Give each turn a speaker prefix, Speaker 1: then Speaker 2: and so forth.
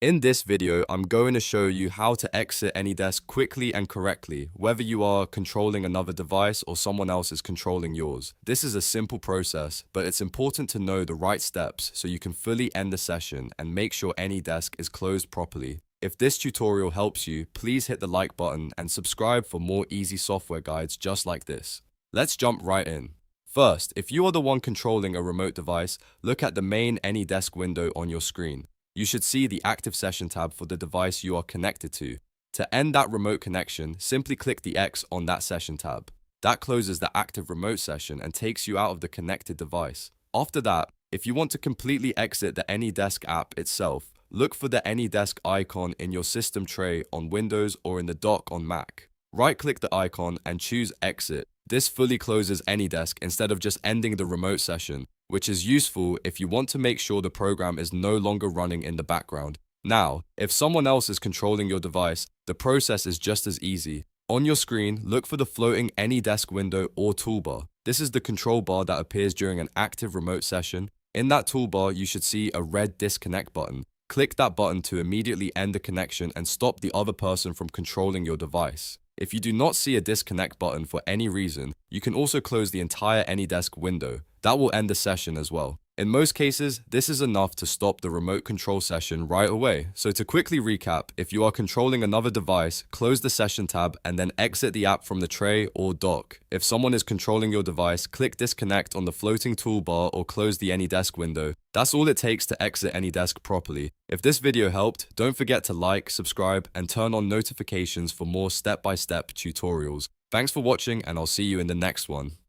Speaker 1: In this video, I'm going to show you how to exit AnyDesk quickly and correctly, whether you are controlling another device or someone else is controlling yours. This is a simple process, but it's important to know the right steps so you can fully end the session and make sure AnyDesk is closed properly. If this tutorial helps you, please hit the like button and subscribe for more easy software guides just like this. Let's jump right in. First, if you are the one controlling a remote device, look at the main AnyDesk window on your screen. You should see the Active Session tab for the device you are connected to. To end that remote connection, simply click the X on that session tab. That closes the active remote session and takes you out of the connected device. After that, if you want to completely exit the AnyDesk app itself, look for the AnyDesk icon in your system tray on Windows or in the dock on Mac. Right-click the icon and choose Exit. This fully closes AnyDesk instead of just ending the remote session, which is useful if you want to make sure the program is no longer running in the background. Now, if someone else is controlling your device, the process is just as easy. On your screen, look for the floating AnyDesk window or toolbar. This is the control bar that appears during an active remote session. In that toolbar, you should see a red disconnect button. Click that button to immediately end the connection and stop the other person from controlling your device. If you do not see a disconnect button for any reason, you can also close the entire AnyDesk window. That will end the session as well. In most cases, this is enough to stop the remote control session right away. So to quickly recap, if you are controlling another device, close the session tab and then exit the app from the tray or dock. If someone is controlling your device, click disconnect on the floating toolbar or close the AnyDesk window. That's all it takes to exit AnyDesk properly. If this video helped, don't forget to like, subscribe, and turn on notifications for more step-by-step tutorials. Thanks for watching, and I'll see you in the next one.